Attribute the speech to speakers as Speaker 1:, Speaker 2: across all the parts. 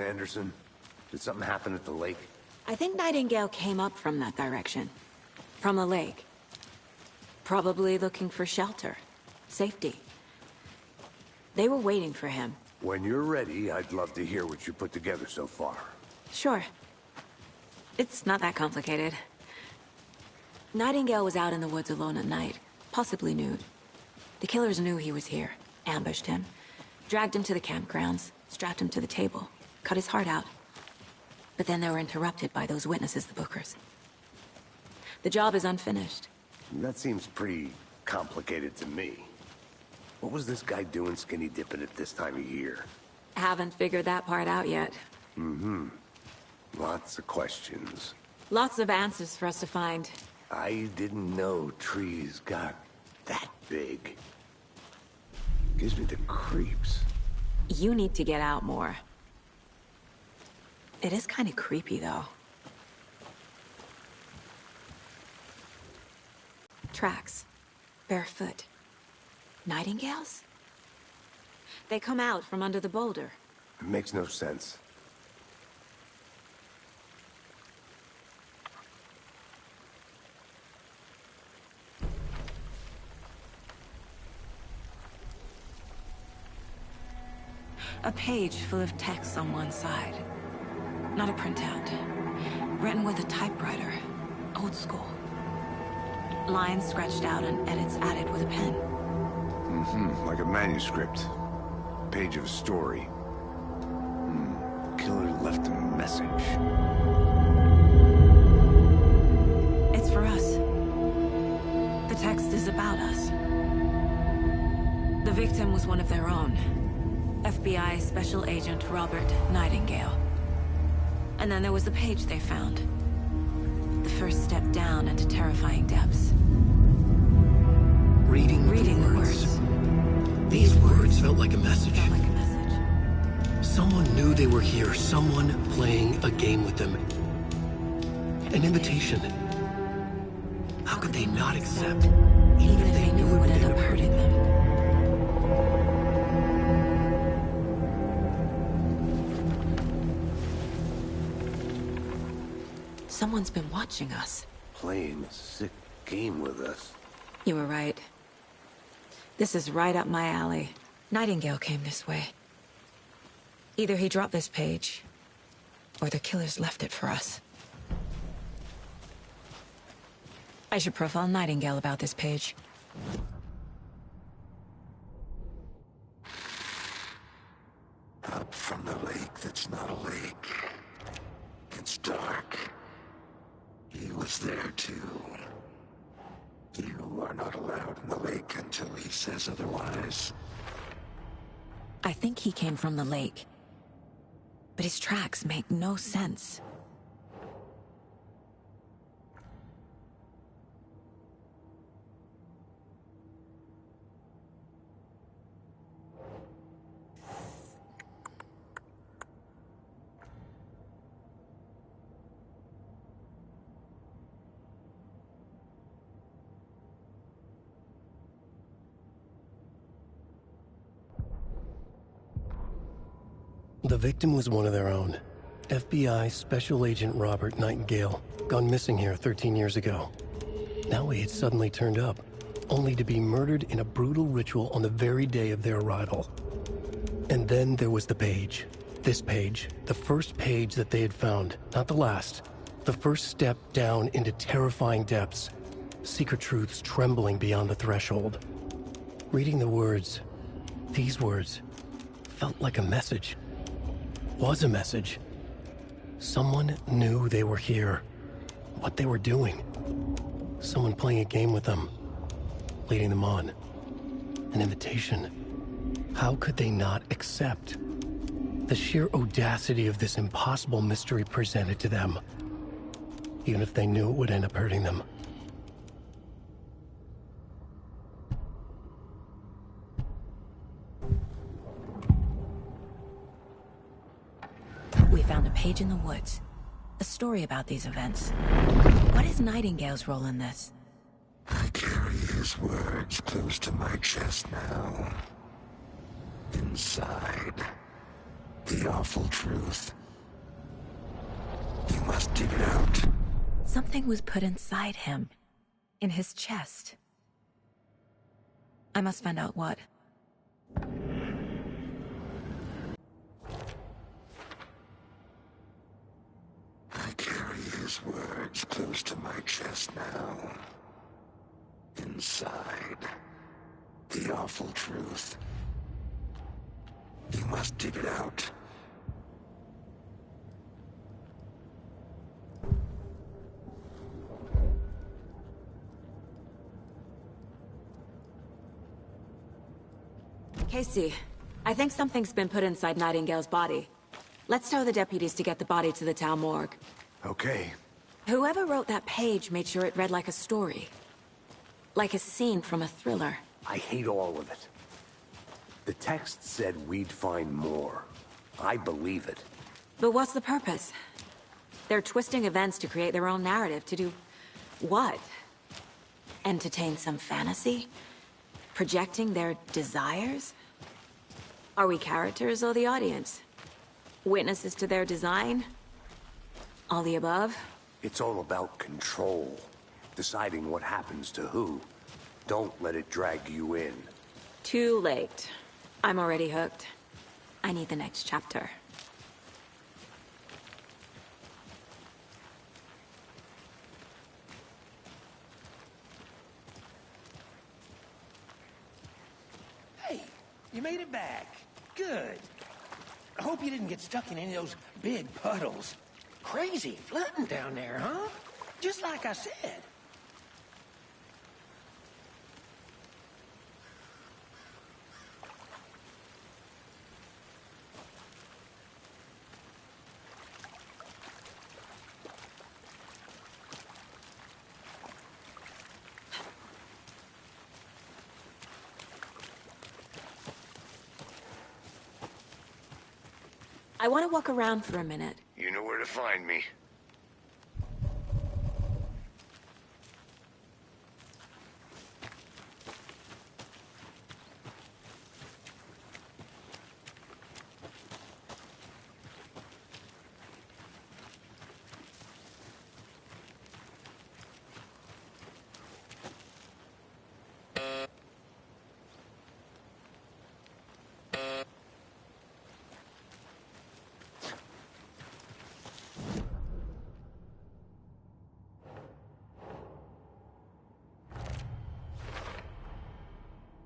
Speaker 1: Anderson, did something happen at the lake?
Speaker 2: I think Nightingale came up from that direction. From the lake. Probably looking for shelter. Safety. They were waiting for him.
Speaker 1: When you're ready, I'd love to hear what you put together so far.
Speaker 2: Sure. It's not that complicated. Nightingale was out in the woods alone at night, possibly nude. The killers knew he was here, ambushed him, dragged him to the campgrounds, strapped him to the table, cut his heart out. But then they were interrupted by those witnesses, the Bookers. The job is unfinished.
Speaker 1: That seems pretty complicated to me. What was this guy doing skinny dipping at this time of year?
Speaker 2: Haven't figured that part out yet.
Speaker 1: Mm-hmm. Lots of questions.
Speaker 2: Lots of answers for us to find.
Speaker 1: I didn't know trees got that big. Gives me the creeps.
Speaker 2: You need to get out more. It is kind of creepy, though. Tracks. Barefoot. Nightingales? They come out from under the boulder.
Speaker 1: It makes no sense.
Speaker 2: A page full of text on one side. Not a printout. Written with a typewriter. Old school. Lines scratched out and edits added with a pen.
Speaker 1: Mm-hmm. Like a manuscript. Page of a story. Killer left a message.
Speaker 2: It's for us. The text is about us. The victim was one of their own. FBI Special Agent Robert Nightingale. And then there was the page they found. The first step down into terrifying depths.
Speaker 3: Reading the words. These words felt like a message. Someone knew they were here, someone playing a game with them. An invitation. How could they not accept?
Speaker 2: Even if they knew it would end up hurting them. Someone's been watching us.
Speaker 1: Playing a sick game with us.
Speaker 2: You were right. This is right up my alley. Nightingale came this way. Either he dropped this page, or the killers left it for us. I should profile Nightingale about this page.
Speaker 4: Up from the lake that's not a lake. It's dark. He was there too. You are not allowed in the lake until he says otherwise.
Speaker 2: I think he came from the lake. But his tracks make no sense.
Speaker 3: The victim was one of their own. FBI Special Agent Robert Nightingale, gone missing here 13 years ago. Now he had suddenly turned up, only to be murdered in a brutal ritual on the very day of their arrival. And then there was the page. This page, the first page that they had found, not the last. The first step down into terrifying depths. Secret truths trembling beyond the threshold. Reading the words, these words, felt like a message. Was a message. Someone knew they were here, what they were doing. Someone playing a game with them, leading them on. An invitation. How could they not accept? The sheer audacity of this impossible mystery presented to them, even if they knew it would end up hurting them.
Speaker 2: We found a page in the woods. A story about these events. What is Nightingale's role in this?
Speaker 4: I carry his words close to my chest now. Inside, The awful truth. You must dig it out.
Speaker 2: Something was put inside him. In his chest. I must find out what.
Speaker 4: I carry his words close to my chest now. Inside. The awful truth. You must dig it out.
Speaker 2: Casey, I think something's been put inside Nightingale's body. Let's tell the deputies to get the body to the town morgue.
Speaker 1: Okay.
Speaker 2: Whoever wrote that page made sure it read like a story. Like a scene from a thriller.
Speaker 1: I hate all of it. The text said we'd find more. I believe it.
Speaker 2: But what's the purpose? They're twisting events to create their own narrative. To do what? Entertain some fantasy? Projecting their desires? Are we characters or the audience? Witnesses to their design? All the above?
Speaker 1: It's all about control. Deciding what happens to who. Don't let it drag you in.
Speaker 2: Too late. I'm already hooked. I need the next chapter.
Speaker 5: Hey, you made it back. Good. I hope you didn't get stuck in any of those big puddles. Crazy flooding down there, huh? Just like I said.
Speaker 2: I want to walk around for a minute.
Speaker 1: You know where to find me.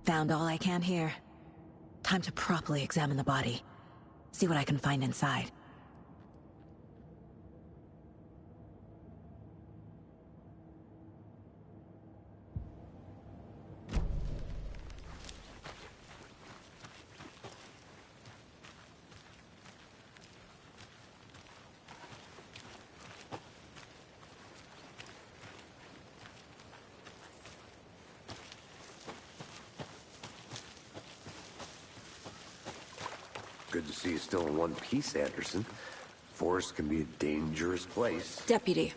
Speaker 2: Found all I can here. Time to properly examine the body. See what I can find inside.
Speaker 1: Good to see you still in one piece, Anderson. Forest can be a dangerous place.
Speaker 2: Deputy,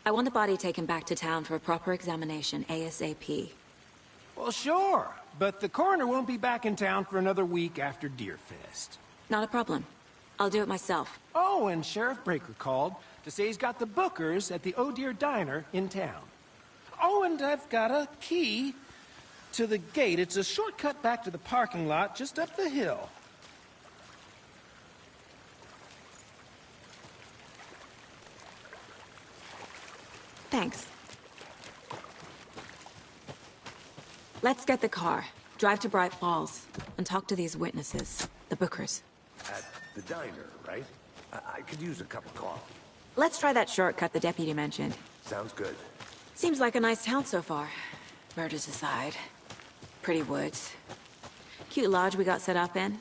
Speaker 2: I want the body taken back to town for a proper examination, ASAP.
Speaker 5: Well, sure. But the coroner won't be back in town for another week after Deerfest.
Speaker 2: Not a problem. I'll do it myself.
Speaker 5: Oh, and Sheriff Breaker called to say he's got the Bookers at the Oh Dear Diner in town. Oh, and I've got a key to the gate. It's a shortcut back to the parking lot just up the hill.
Speaker 2: Thanks. Let's get the car, drive to Bright Falls, and talk to these witnesses, the Bookers.
Speaker 1: At the diner, right? I could use a cup of coffee.
Speaker 2: Let's try that shortcut the deputy mentioned.
Speaker 1: Sounds good.
Speaker 2: Seems like a nice town so far. Murders aside. Pretty woods. Cute lodge we got set up in.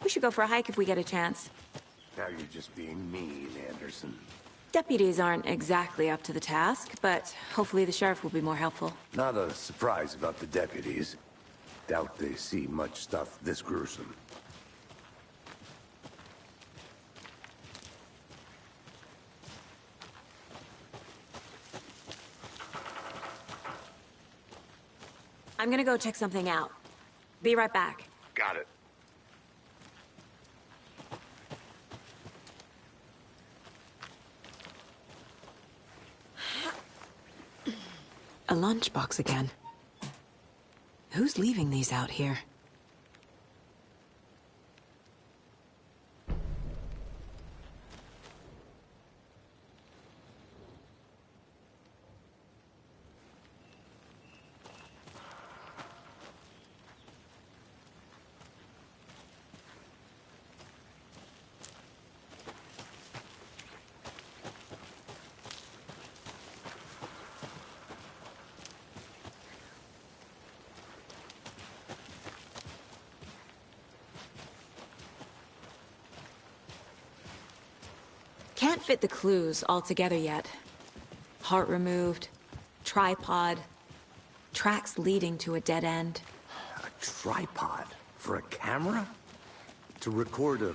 Speaker 2: We should go for a hike if we get a chance.
Speaker 1: Now you're just being mean, Anderson.
Speaker 2: Deputies aren't exactly up to the task, but hopefully the sheriff will be more helpful.
Speaker 1: Not a surprise about the deputies. Doubt they see much stuff this gruesome.
Speaker 2: I'm gonna go check something out. Be right back.
Speaker 1: Got it.
Speaker 2: A lunchbox again. Who's leaving these out here? Can't fit the clues all together yet. Heart removed, tripod, tracks leading to a dead end.
Speaker 1: A tripod? For a camera? To record a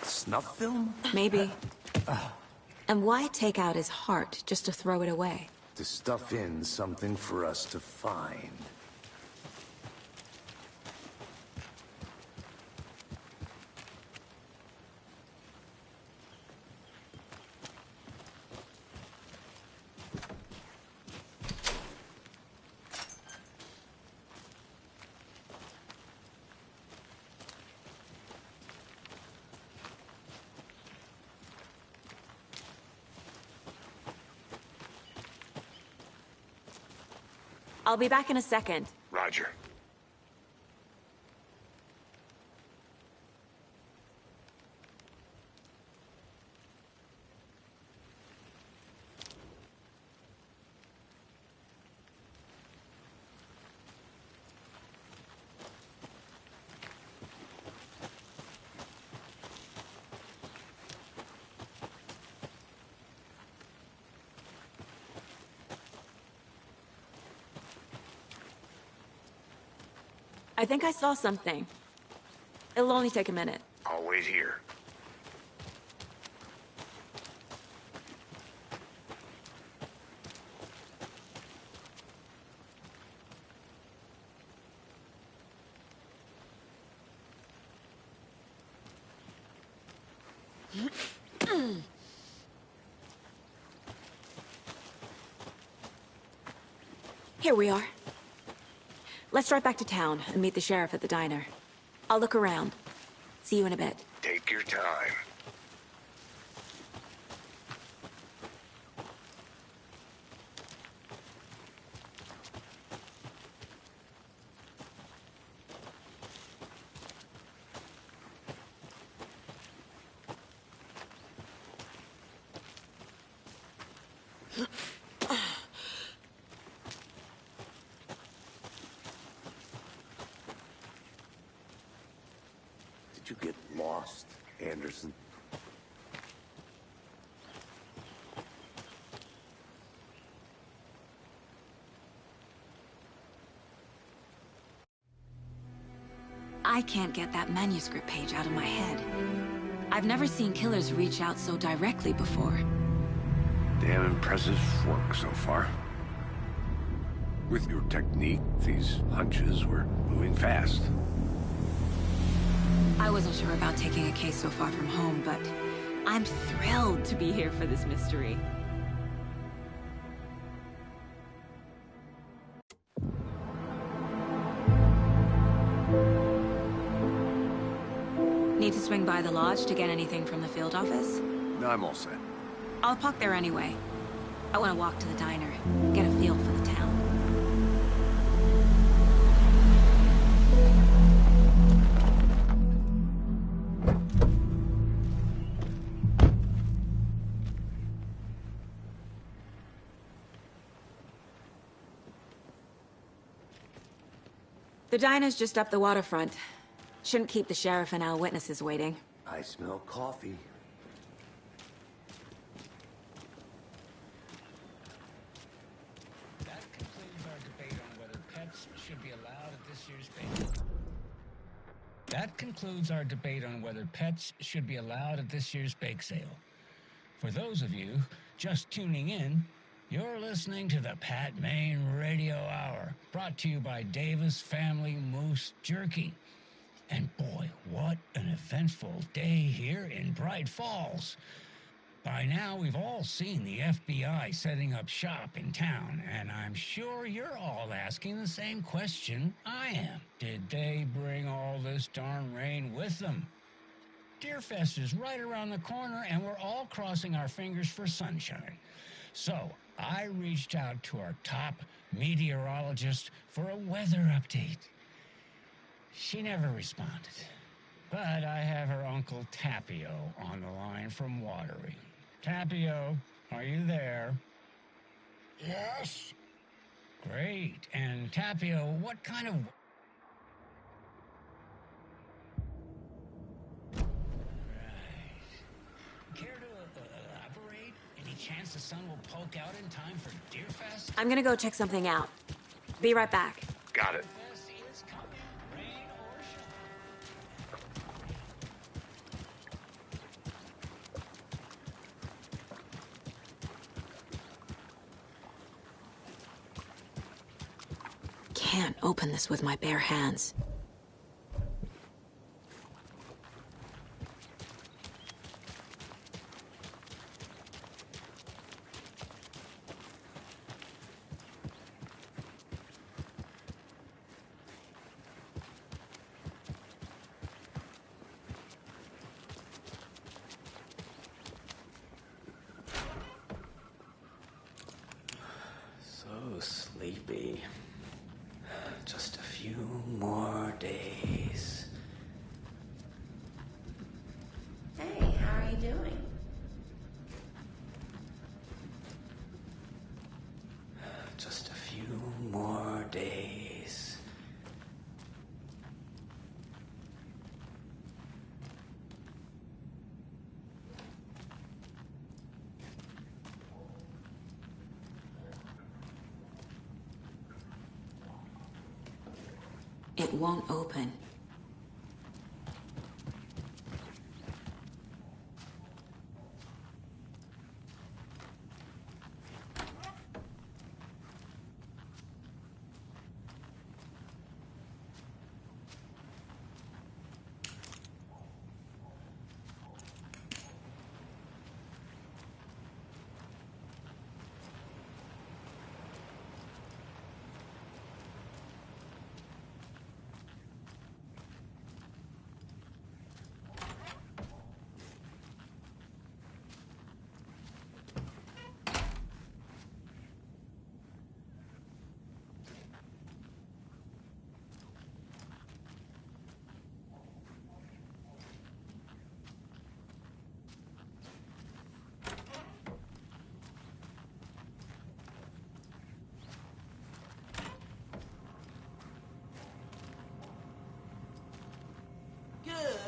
Speaker 1: snuff film?
Speaker 2: Maybe. And why take out his heart just to throw it away?
Speaker 1: To stuff in something for us to find.
Speaker 2: I'll be back in a second.
Speaker 4: Roger.
Speaker 2: I think I saw something. It'll only take a minute.
Speaker 4: I'll wait here.
Speaker 2: Here we are. Let's drive back to town and meet the sheriff at the diner. I'll look around. See you in a bit.
Speaker 4: Take your time.
Speaker 1: Did you get lost, Anderson?
Speaker 2: I can't get that manuscript page out of my head. I've never seen killers reach out so directly before.
Speaker 1: Damn impressive work so far. With your technique, these hunches were moving fast.
Speaker 2: I wasn't sure about taking a case so far from home, but I'm thrilled to be here for this mystery. Need to swing by the lodge to get anything from the field office?
Speaker 1: No, I'm all set.
Speaker 2: I'll park there anyway. I want to walk to the diner, get a feel for the town. The diner's just up the waterfront. Shouldn't keep the sheriff and our witnesses waiting.
Speaker 1: I smell coffee.
Speaker 6: That concludes our debate on whether pets should be allowed at this year's bake. That concludes our debate on whether pets should be allowed at this year's bake sale. For those of you just tuning in, you're listening to the Pat Maine Radio Hour, brought to you by Davis Family Moose Jerky. And boy, what an eventful day here in Bright Falls. By now, we've all seen the FBI setting up shop in town, and I'm sure you're all asking the same question I am. Did they bring all this darn rain with them? Deerfest is right around the corner, and we're all crossing our fingers for sunshine. So, I reached out to our top meteorologist for a weather update. She never responded. But I have her Uncle Tapio on the line from Watery. Tapio, are you there?
Speaker 4: Yes?
Speaker 6: Great. And Tapio, what kind of... Right. Care to elaborate? Any chance the sun will poke out in time for Deerfest?
Speaker 2: I'm gonna go check something out. Be right back.
Speaker 1: Got it.
Speaker 6: Deerfest is coming, rain or shine.
Speaker 2: Can't open this with my bare hands.
Speaker 7: So sleepy. Just a few more days.
Speaker 8: Hey, how are you doing?
Speaker 7: Just a few more days.
Speaker 2: It won't open.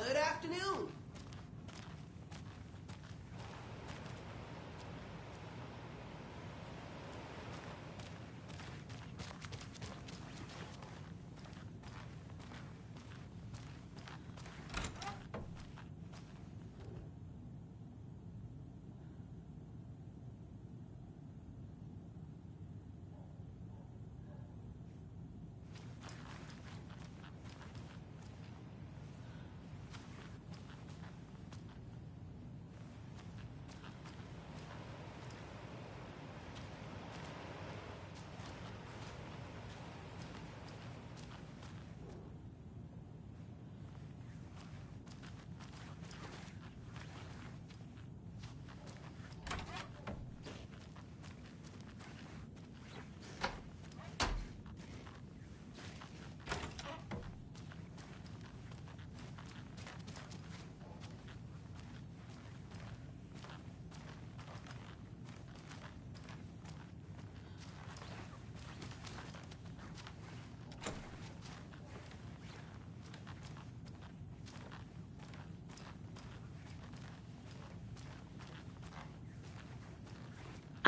Speaker 9: Good afternoon.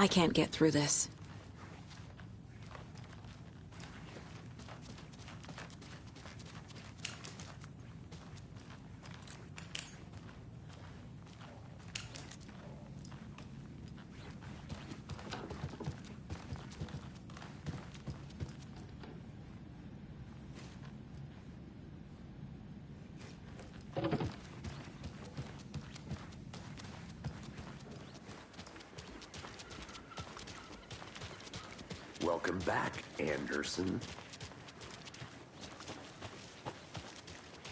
Speaker 2: I can't get through this.
Speaker 1: Welcome back, Anderson.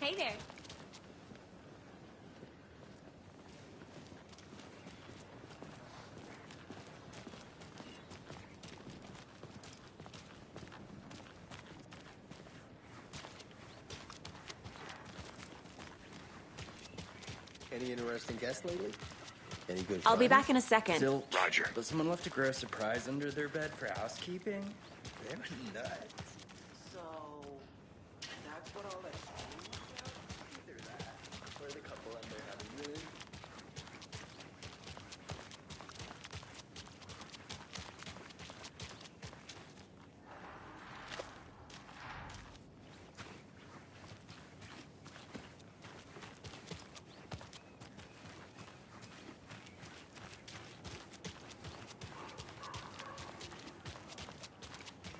Speaker 2: Hey there.
Speaker 9: Any interesting guests lately? Any good
Speaker 2: I'll be
Speaker 9: finds?
Speaker 2: back in a second.
Speaker 7: Still,
Speaker 1: Roger.
Speaker 7: but someone left to grow a surprise under their bed for housekeeping?
Speaker 9: They're nuts.
Speaker 7: So, that's what all that shooting was about? Either that, or the couple and their honeymoon.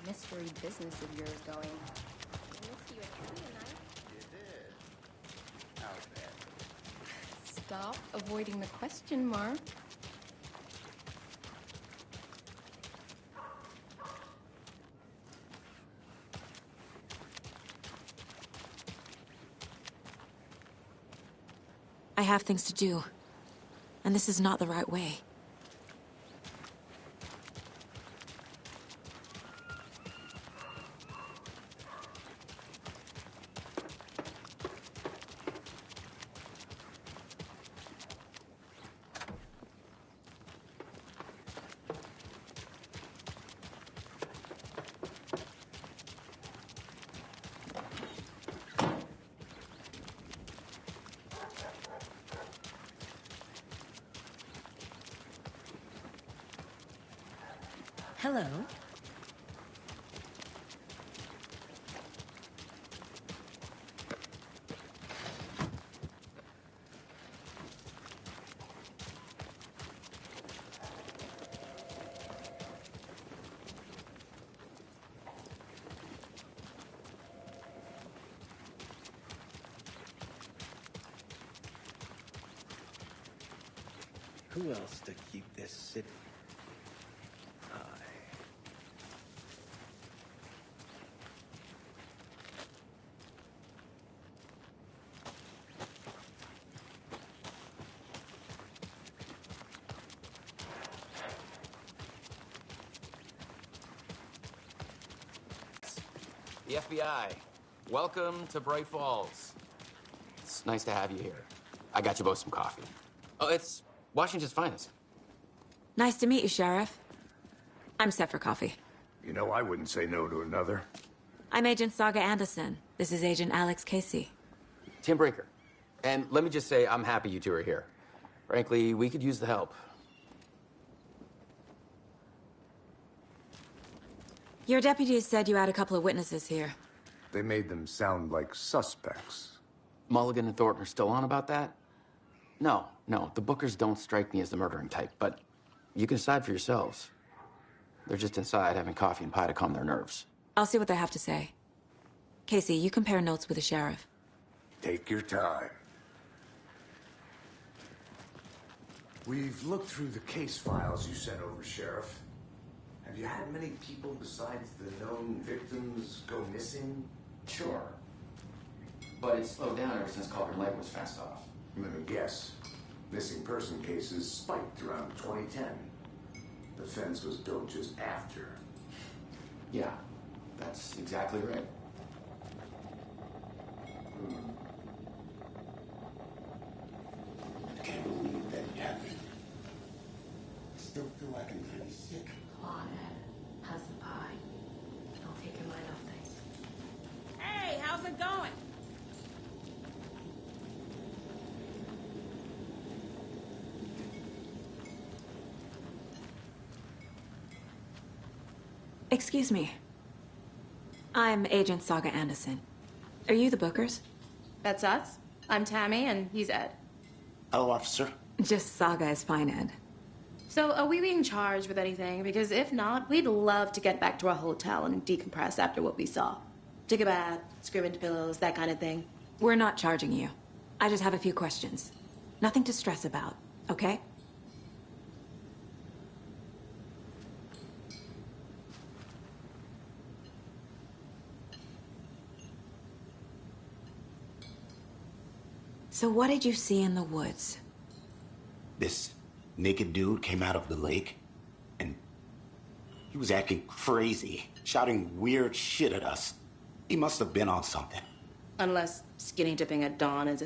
Speaker 10: Mystery business of yours going. I missed you at trivia night.
Speaker 7: You did. Out there.
Speaker 10: Stop avoiding the question, Mark.
Speaker 2: I have things to do. And this is not the right way. Hello.
Speaker 9: Who else to keep this city?
Speaker 11: The FBI. Welcome to Bright Falls. It's nice to have you here. I got you both some coffee. Oh, it's Washington's finest.
Speaker 2: Nice to meet you, Sheriff. I'm set for coffee.
Speaker 1: You know, I wouldn't say no to another.
Speaker 2: I'm Agent Saga Anderson. This is Agent Alex Casey.
Speaker 11: Tim Breaker. And let me just say, I'm happy you two are here. Frankly, we could use the help.
Speaker 2: Your deputies said you had a couple of witnesses here.
Speaker 1: They made them sound like suspects.
Speaker 11: Mulligan and Thornton are still on about that? No, the Bookers don't strike me as the murdering type, but you can decide for yourselves. They're just inside having coffee and pie to calm their nerves.
Speaker 2: I'll see what they have to say. Casey, you compare notes with the sheriff.
Speaker 1: Take your time. We've looked through the case files you sent over, Sheriff. Have you had many people besides the known victims go missing?
Speaker 11: Sure. But it's slowed down ever since Culver Lake was fenced off.
Speaker 1: Let me guess. Missing person cases spiked around 2010. The fence was built just after.
Speaker 11: Yeah, that's exactly right.
Speaker 4: I can't believe that happened. I still feel like I'm pretty sick.
Speaker 2: Claudette, how's the pie? I'll take your mind off things.
Speaker 8: Hey, how's it going?
Speaker 2: Excuse me. I'm Agent Saga Anderson. Are you the Bookers?
Speaker 10: That's us. I'm Tammy, and he's Ed.
Speaker 4: Hello, officer.
Speaker 2: Just Saga is fine, Ed.
Speaker 10: So, are we being charged with anything? Because if not, we'd love to get back to our hotel and decompress after what we saw. Take a bath, scream into pillows, that kind of thing.
Speaker 2: We're not charging you. I just have a few questions. Nothing to stress about, okay? So what did you see in the woods?
Speaker 12: This naked dude came out of the lake, and he was acting crazy, shouting weird shit at us. He must have been on something.
Speaker 10: Unless skinny dipping at dawn is a